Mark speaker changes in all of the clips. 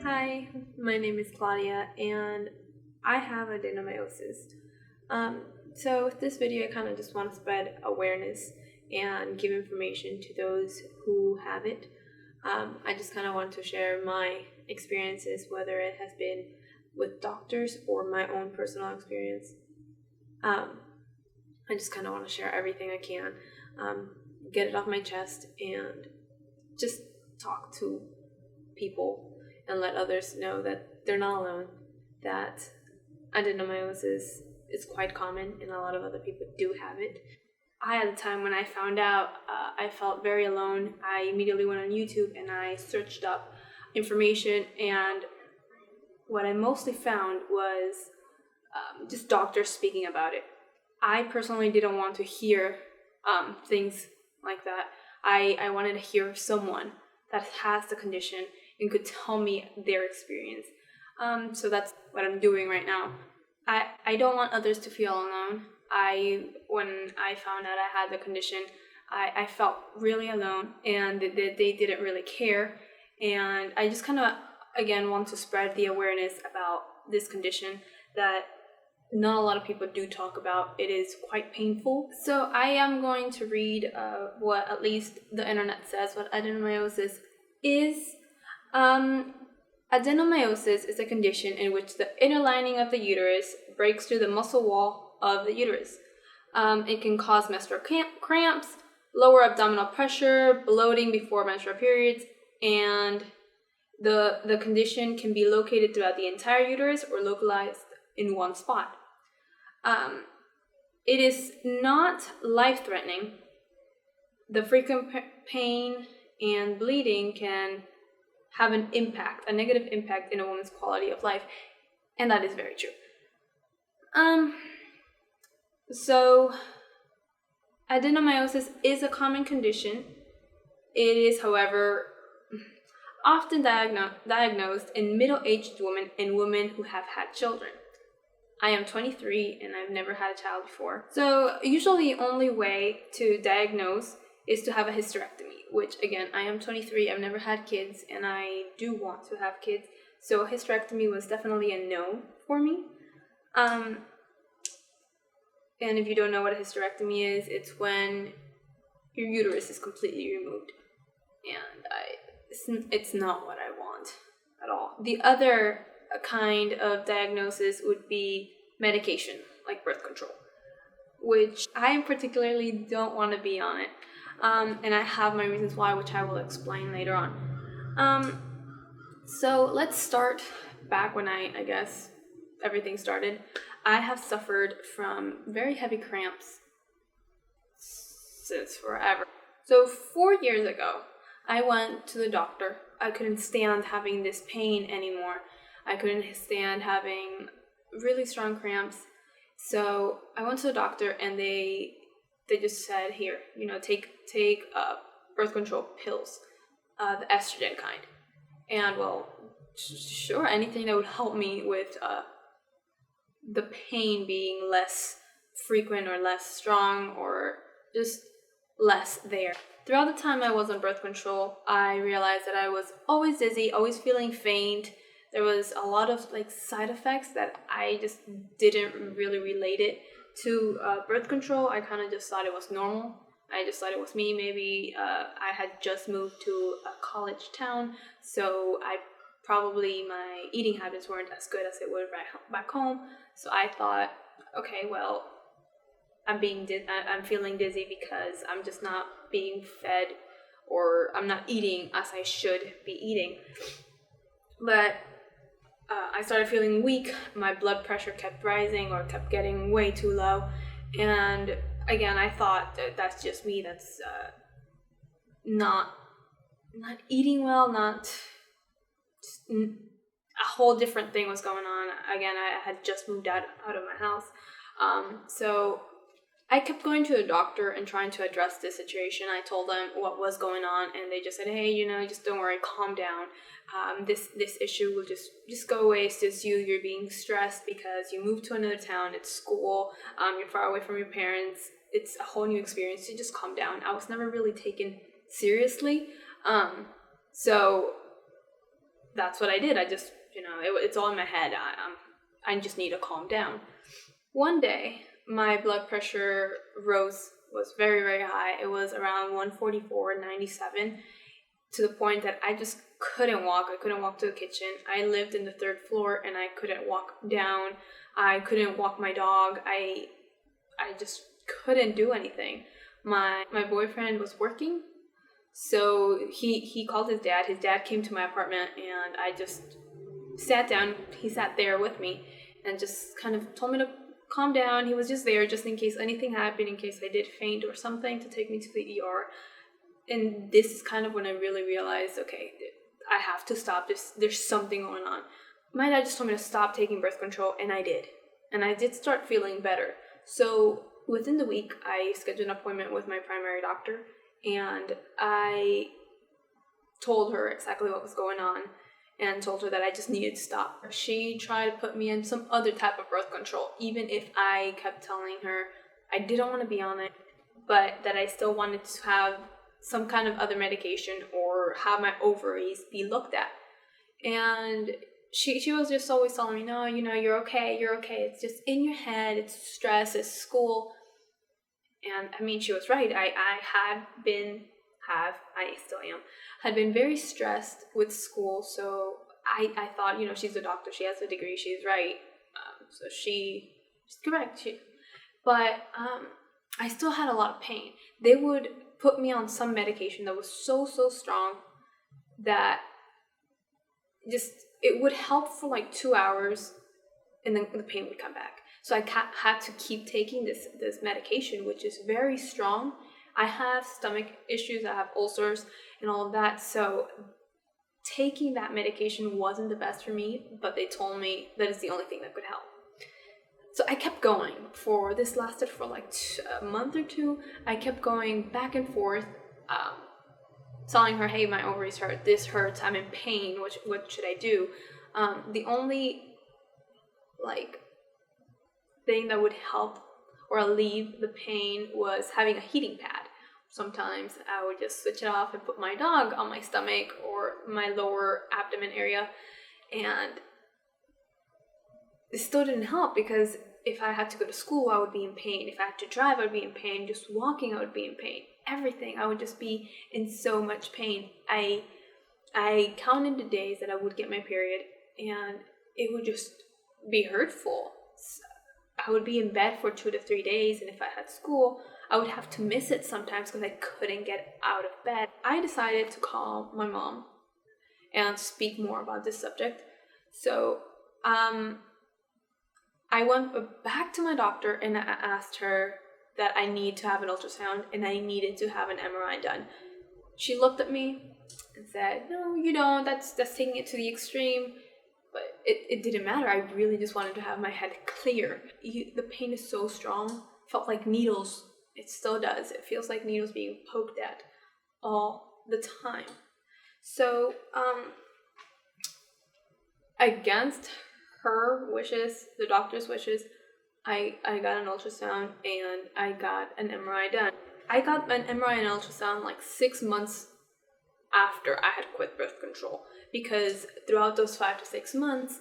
Speaker 1: Hi, my name is Claudia and I have adenomyosis. So with this video, I kind of just want to spread awareness and give information to those who have it. I just kind of want to share my experiences, whether it has been with doctors or my own personal experience. I just kind of want to share everything I can, get it off my chest, and just talk to people and let others know that they're not alone, that adenomyosis is quite common and a lot of other people do have it. At the time when I found out, I felt very alone. I immediately went on YouTube and I searched up information, and what I mostly found was just doctors speaking about it. I personally didn't want to hear things like that. I wanted to hear someone that has the condition and could tell me their experience. So that's what I'm doing right now. I don't want others to feel alone. When I found out I had the condition, I felt really alone, and they didn't really care. And I just kind of, again, want to spread the awareness about this condition that not a lot of people do talk about. It is quite painful. So I am going to read what at least the internet says, what adenomyosis is. Adenomyosis is a condition in which the inner lining of the uterus breaks through the muscle wall of the uterus. It can cause menstrual cramps, lower abdominal pressure, bloating before menstrual periods, and the condition can be located throughout the entire uterus or localized in one spot. It is not life-threatening. The frequent pain and bleeding can have an impact, a negative impact in a woman's quality of life, and that is very true. So adenomyosis is a common condition. It is, however, often diagnosed in middle-aged women and women who have had children. I am 23 and I've never had a child before. So usually the only way to diagnose is to have a hysterectomy, which again, I am 23, I've never had kids, and I do want to have kids. So hysterectomy was definitely a no for me. And if you don't know what a hysterectomy is, it's when your uterus is completely removed. And it's not what I want at all. The other kind of diagnosis would be medication, like birth control, which I particularly don't want to be on it. And I have my reasons why, which I will explain later on. So let's start back when I guess everything started. I have suffered from very heavy cramps since forever. So 4 years ago, I went to the doctor. I couldn't stand having this pain anymore. I couldn't stand having really strong cramps. So I went to the doctor, and they just said, here, take birth control pills, the estrogen kind. And well, sure, anything that would help me with the pain being less frequent or less strong or just less there. Throughout the time I was on birth control, I realized that I was always dizzy, always feeling faint. There was a lot of side effects that I just didn't really relate it to birth control. I kind of just thought it was normal. I just thought it was me. Maybe I had just moved to a college town, so my eating habits weren't as good as it were back home. So I thought, okay, well, I'm feeling dizzy because I'm just not being fed, or I'm not eating as I should be eating. But I started feeling weak. My blood pressure kept rising or kept getting way too low. And again, I thought that's just me. That's not eating well, a whole different thing was going on. Again, I had just moved out of my house. So I kept going to the doctor and trying to address this situation. I told them what was going on, and they just said, hey, just don't worry, calm down. This issue will just go away. It's just you're being stressed because you moved to another town, it's school, you're far away from your parents, it's a whole new experience, so just calm down. I was never really taken seriously. So that's what I did. I just, it's all in my head. I just need to calm down. One day, my blood pressure was very, very high. It was around 144/97, to the point that I just couldn't walk. I couldn't walk to the kitchen. I lived in the 3rd floor and I couldn't walk down. I couldn't walk my dog. I just couldn't do anything. My boyfriend was working, so he called his dad. His dad came to my apartment and I just sat down. He sat there with me and just kind of told me to calm down. He was just there just in case anything happened, in case I did faint or something, to take me to the ER. And this is kind of when I really realized, okay, I have to stop this. There's something going on. My dad just told me to stop taking birth control, and I did. And I did start feeling better. So within the week, I scheduled an appointment with my primary doctor, and I told her exactly what was going on and told her that I just needed to stop. She tried to put me on some other type of birth control, even if I kept telling her I didn't want to be on it, but that I still wanted to have some kind of other medication or have my ovaries be looked at. And she was just always telling me, no, you're okay, it's just in your head, it's stress, it's school. And I mean, she was right. I still am, had been very stressed with school. So I thought, she's a doctor, she has a degree, she's right. So she's correct. But I still had a lot of pain. They would put me on some medication that was so strong that just, it would help for like 2 hours and then the pain would come back. So I had to keep taking this medication, which is very strong. I have stomach issues, I have ulcers and all of that. So taking that medication wasn't the best for me, but they told me that it's the only thing that could help. So I kept going. This lasted for like a month or two. I kept going back and forth, telling her, hey, my ovaries hurt, this hurts, I'm in pain, what should I do? The only thing that would help or alleviate the pain was having a heating pad. Sometimes I would just switch it off and put my dog on my stomach or my lower abdomen area, and it still didn't help, because if I had to go to school, I would be in pain. If I had to drive, I would be in pain. Just walking, I would be in pain. Everything, I would just be in so much pain. I counted the days that I would get my period, and it would just be hurtful. I would be in bed for 2 to 3 days, and if I had school, I would have to miss it sometimes because I couldn't get out of bed. I decided to call my mom and speak more about this subject. So I went back to my doctor and I asked her that I need to have an ultrasound and I needed to have an MRI done. She looked at me and said, no, you don't, that's taking it to the extreme. But it didn't matter. I really just wanted to have my head clear. The pain is so strong. Felt like needles. It still does. It feels like needles being poked at all the time. So, against her wishes, the doctor's wishes, I got an ultrasound and I got an MRI done. I got an MRI and ultrasound like 6 months after I had quit birth control, because throughout those 5 to 6 months,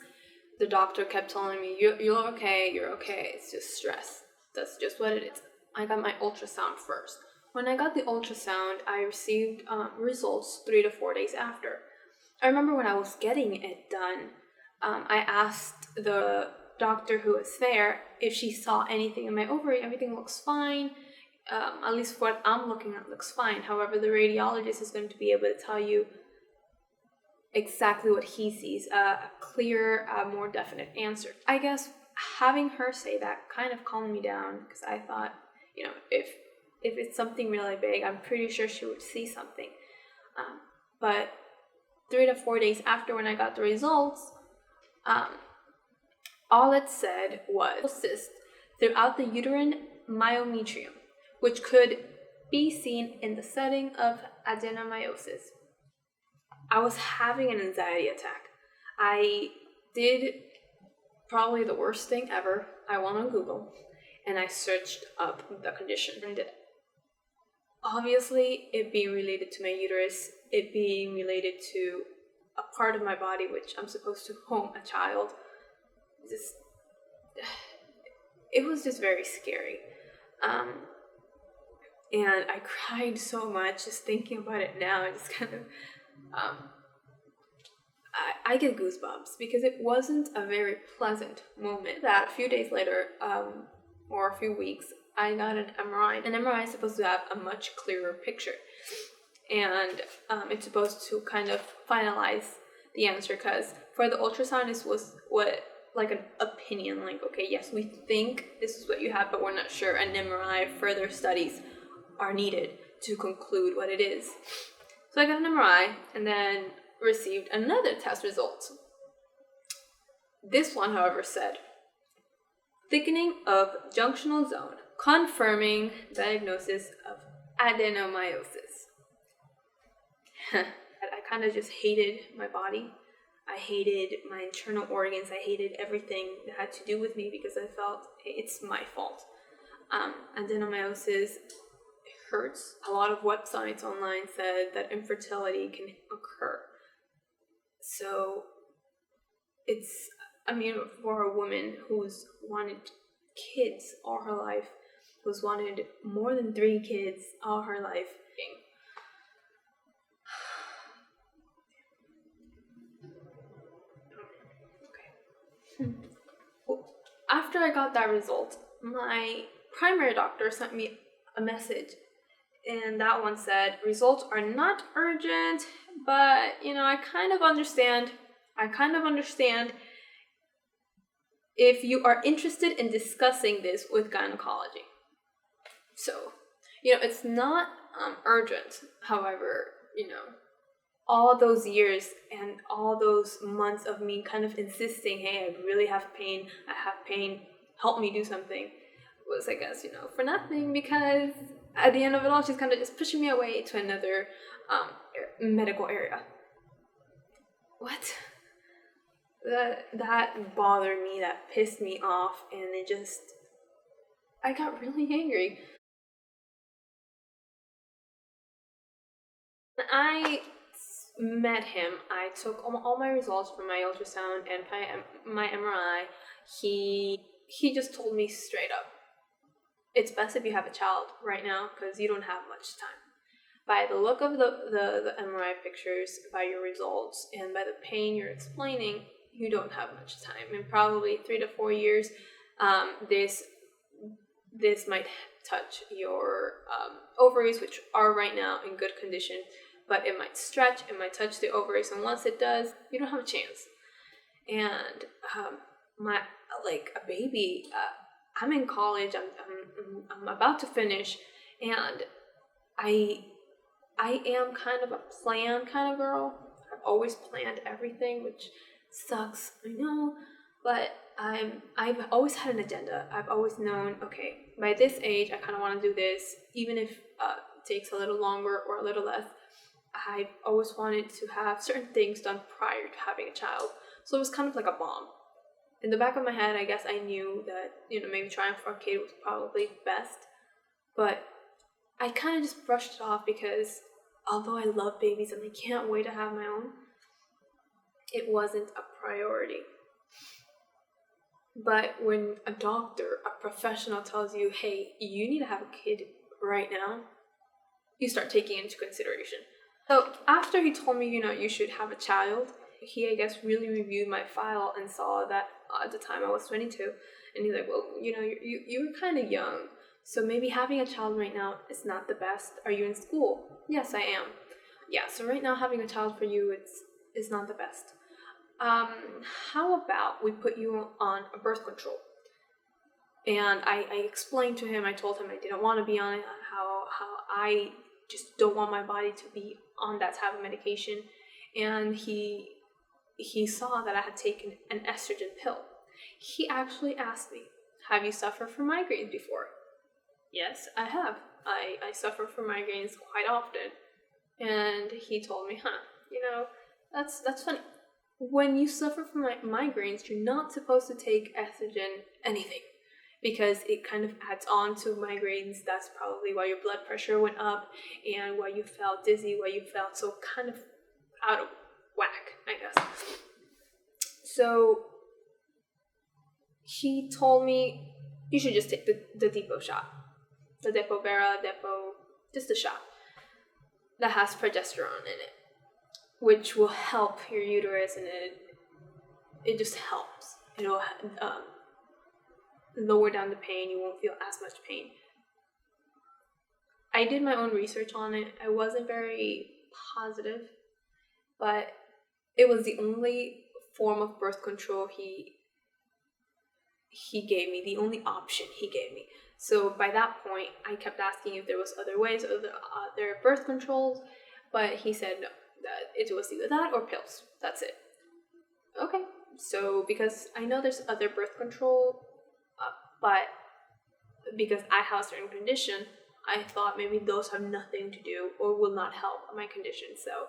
Speaker 1: the doctor kept telling me, you're okay, it's just stress. That's just what it is. I got my ultrasound first. When I got the ultrasound, I received results 3 to 4 days after. I remember when I was getting it done, I asked the doctor who was there if she saw anything in my ovary. Everything looks fine. At least what I'm looking at looks fine. However, the radiologist is going to be able to tell you exactly what he sees, a clear, more definite answer. I guess having her say that kind of calmed me down, because I thought, if it's something really big, I'm pretty sure she would see something. But 3 to 4 days after, when I got the results, all it said was cyst throughout the uterine myometrium, which could be seen in the setting of adenomyosis. I was having an anxiety attack. I did probably the worst thing ever. I went on Google and I searched up the condition. And obviously, it being related to my uterus, it being related to a part of my body which I'm supposed to home a child. Just, it was just very scary. And I cried so much just thinking about it now. I just kind of, I get goosebumps because it wasn't a very pleasant moment. That a few days later, or a few weeks, I got an MRI. An MRI is supposed to have a much clearer picture. And it's supposed to kind of finalize the answer, because for the ultrasound, this was what, like an opinion, like, okay, yes, we think this is what you have, but we're not sure. An MRI, further studies are needed to conclude what it is. So I got an MRI and then received another test result. This one, however, said thickening of junctional zone, confirming diagnosis of adenomyosis. I kind of just hated my body. I hated my internal organs. I hated everything that had to do with me because I felt it's my fault. Adenomyosis hurts. A lot of websites online said that infertility can occur. So it's, I mean, for a woman who's wanted kids all her life, who's wanted more than 3 kids all her life. Okay. After I got that result, my primary doctor sent me a message, and that one said, results are not urgent, but, I kind of understand if you are interested in discussing this with gynecology. So, it's not urgent. However, all those years and all those months of me kind of insisting, hey, I really have pain, help me do something, was, I guess, for nothing, because at the end of it all, she's kind of just pushing me away to another medical area. What? That bothered me, that pissed me off, and I got really angry. I met him. I took all my results from my ultrasound and my MRI. He just told me straight up, it's best if you have a child right now because you don't have much time. By the look of the MRI pictures, by your results, and by the pain you're explaining, you don't have much time. In probably 3 to 4 years, this might touch your ovaries, which are right now in good condition, but it might stretch, it might touch the ovaries, and once it does, you don't have a chance. And a baby, I'm in college, I'm about to finish, and I am kind of a planned kind of girl. I've always planned everything, which sucks, I know, but I've always had an agenda. I've always known, okay, by this age, I kind of want to do this, even if it takes a little longer or a little less. I've always wanted to have certain things done prior to having a child. So it was kind of like a bomb. In the back of my head, I guess I knew that, maybe trying for a kid was probably best. But I kind of just brushed it off because although I love babies and I can't wait to have my own, it wasn't a priority. But when a doctor, a professional tells you, hey, you need to have a kid right now, you start taking it into consideration. So after he told me, you should have a child, he, I guess, really reviewed my file and saw that at the time I was 22. And he's like, well, you were kind of young, so maybe having a child right now is not the best. Are you in school? Yes, I am. Yeah, so right now having a child for you, it's not the best. How about we put you on a birth control? And I explained to him, I told him I didn't want to be on it, how I just don't want my body to be on that type of medication. And he saw that I had taken an estrogen pill. He actually asked me, have you suffered from migraines before? Yes, I have. I suffer from migraines quite often. And he told me, that's funny. When you suffer from migraines, you're not supposed to take estrogen anything, because it kind of adds on to migraines. That's probably why your blood pressure went up and why you felt dizzy, why you felt so kind of out of whack, I So he told me you should just take the depot shot, the Depo-Vera, just a shot that has progesterone in it, which will help your uterus, and it just helps. It'll lower down the pain. You won't feel as much pain. I did my own research on it. I wasn't very positive, but it was the only form of birth control he gave me, the only option he gave me. So by that point, I kept asking if there was other ways, other birth controls, but he said no, that it was either that or pills. That's it. Okay, so because I know there's other birth control, but because I have a certain condition, I thought maybe those have nothing to do or will not help my condition. So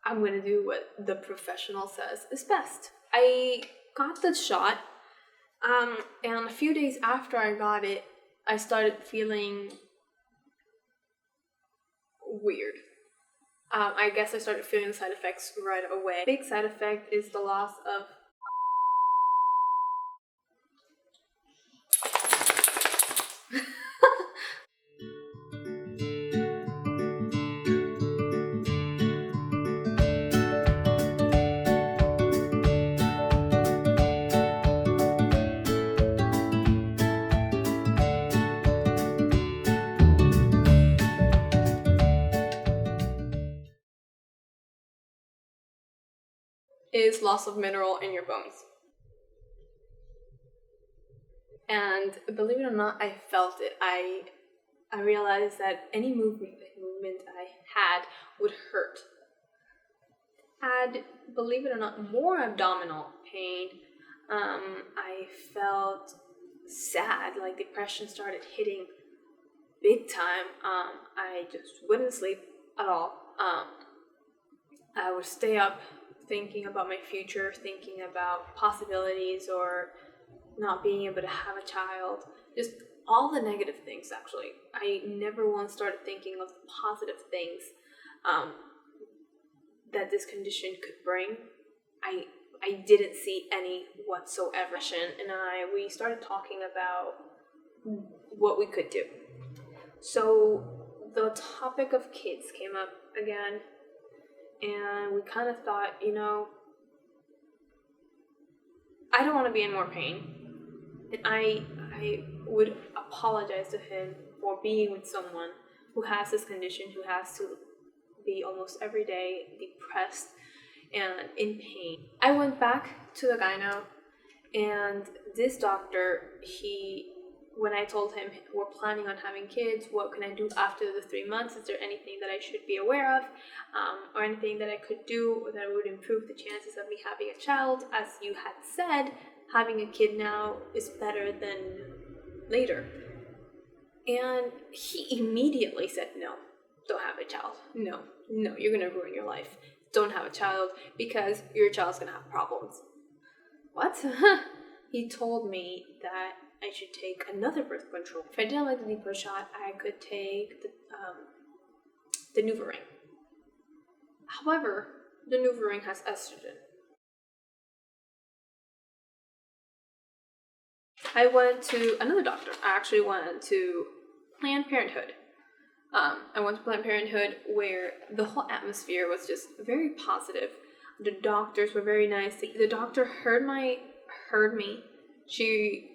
Speaker 1: I'm going to do what the professional says is best. I got the shot, and a few days after I got it, I started feeling weird. I guess I started feeling the side effects right away. Big side effect is the loss of is loss of mineral in your bones. And believe it or not, I felt it. I realized that any movement I had would hurt. Had, believe it or not, more abdominal pain. I felt sad, like depression started hitting big time. I just wouldn't sleep at all. I would stay up thinking about my future, thinking about possibilities or not being able to have a child, just all the negative things. Actually, I never once started thinking of the positive things that this condition could bring. I didn't see any whatsoever. And we started talking about what we could do. So the topic of kids came up again, and we kind of thought, I don't want to be in more pain. And I would apologize to him for being with someone who has this condition, who has to be almost every day depressed and in pain. I went back to the gyno, and this doctor, when I told him we're planning on having kids, what can I do after the 3 months? Is there anything that I should be aware of, or anything that I could do that would improve the chances of me having a child? As you had said, having a kid now is better than later. And he immediately said, no, don't have a child. No, you're going to ruin your life. Don't have a child because your child's going to have problems. What? He told me that I should take another birth control. If I didn't like the depot shot, I could take the NuvaRing. However, the NuvaRing has estrogen. I went to another doctor. I actually went to Planned Parenthood. I went to Planned Parenthood, where the whole atmosphere was just very positive. The doctors were very nice. The doctor heard me. She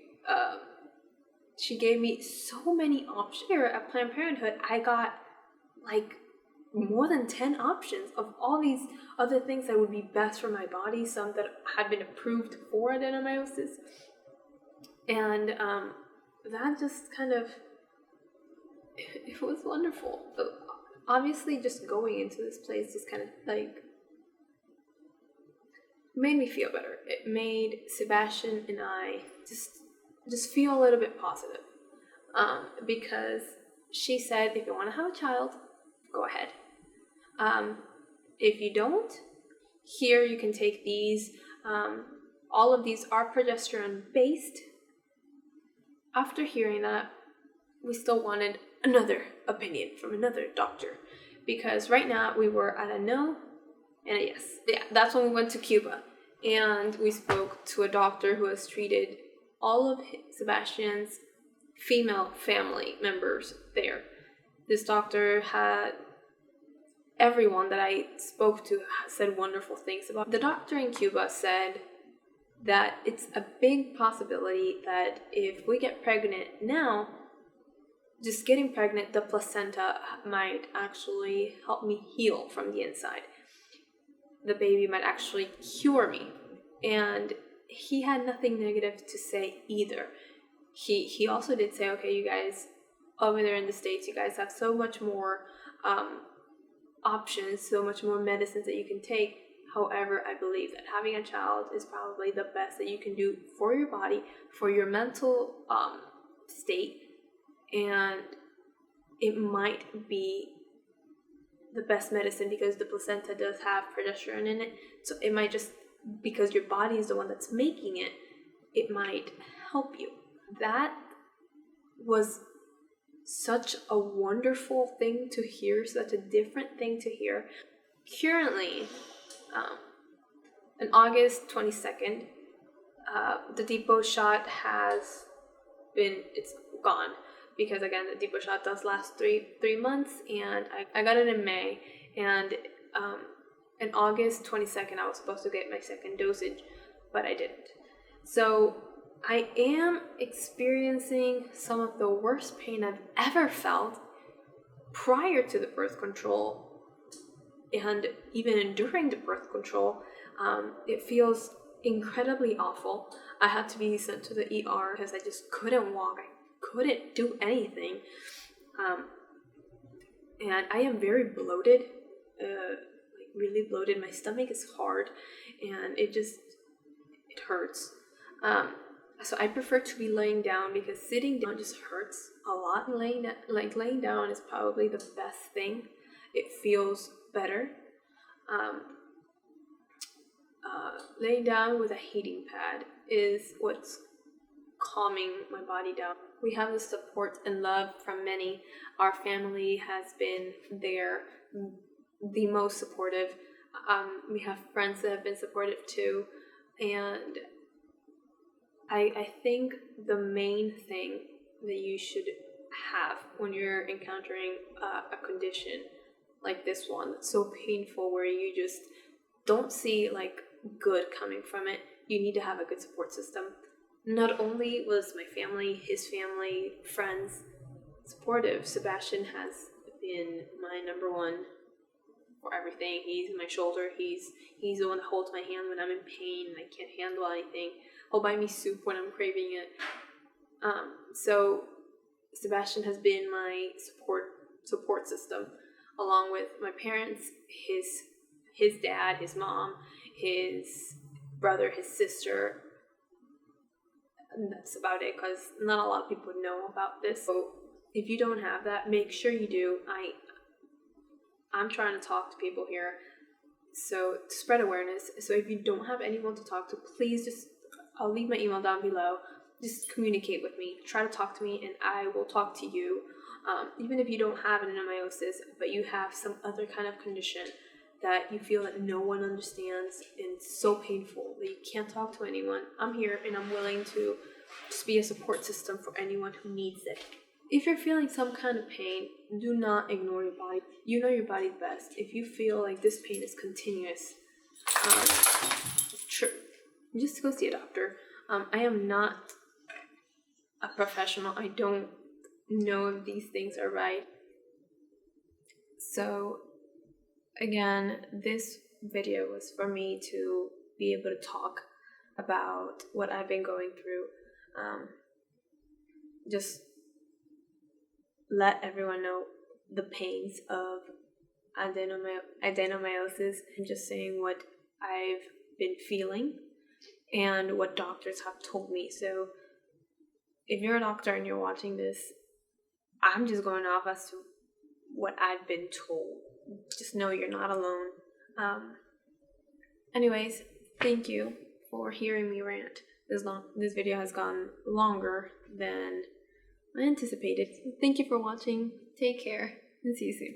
Speaker 1: gave me so many options. Here at Planned Parenthood, I got like more than 10 options of all these other things that would be best for my body, some that had been approved for adenomyosis. And that just kind of, it was wonderful. But obviously, just going into this place just kind of like made me feel better. It made Sebastian and I just feel a little bit positive, because she said, if you want to have a child, go ahead. If you don't, here you can take these. All of these are progesterone based. After hearing that, we still wanted another opinion from another doctor, because right now we were at a no and a yes. Yeah, that's when we went to Cuba. and we spoke to a doctor who has treated all of Sebastian's female family members there. This doctor had everyone that I spoke to said wonderful things about. The doctor in Cuba said that it's a big possibility that if we get pregnant now, just getting pregnant, the placenta might actually help me heal from the inside. The baby might actually cure me. And he had nothing negative to say either. He also did say, okay, you guys over there in the States, you guys have so much more options, so much more medicines that you can take. However, I believe that having a child is probably the best that you can do for your body, for your mental state, and it might be the best medicine because the placenta does have progesterone in it. So it might just, because your body is the one that's making it, it might help you. That was such a wonderful thing to hear, such a different thing to hear. Currently, on August 22nd, the depot shot it's gone. Because again, the depot shot does last three months, and I got it in May, and on August 22nd, I was supposed to get my second dosage, but I didn't. So I am experiencing some of the worst pain I've ever felt prior to the birth control, and even during the birth control. It feels incredibly awful. I had to be sent to the ER because I just couldn't walk. I couldn't do anything. And I am very bloated, really bloated. My stomach is hard, and it hurts. So I prefer to be laying down because sitting down just hurts a lot. Laying down is probably the best thing. It feels better. Laying down with a heating pad is what's calming my body down. We have the support and love from many. Our family has been there, the most supportive. We have friends that have been supportive too. And I think the main thing that you should have when you're encountering a condition like this one that's so painful, where you just don't see like good coming from it, you need to have a good support system. Not only was my family, his family, friends supportive, Sebastian has been my number one for everything. He's my shoulder. He's the one that holds my hand when I'm in pain and I can't handle anything. He'll buy me soup when I'm craving it. So Sebastian has been my support system, along with my parents, his dad, his mom, his brother, his sister. And that's about it, because not a lot of people know about this. So if you don't have that, make sure you do. I'm trying to talk to people here, so to spread awareness. So if you don't have anyone to talk to, please I'll leave my email down below. Just communicate with me. Try to talk to me, and I will talk to you. Even if you don't have adenomyosis, but you have some other kind of condition that you feel that no one understands and it's so painful that you can't talk to anyone, I'm here and I'm willing to just be a support system for anyone who needs it. If you're feeling some kind of pain, do not ignore your body. You know your body best. If you feel like this pain is continuous, just go see a doctor. I am not a professional. I don't know if these things are right. So again, this video was for me to be able to talk about what I've been going through. Just let everyone know the pains of adenomyosis, and just saying what I've been feeling and what doctors have told me. So if you're a doctor and you're watching this, I'm just going off as to what I've been told. Just know you're not alone. Anyways, thank you for hearing me rant. This video has gone longer than I anticipated. Thank you for watching. Take care, and see you soon.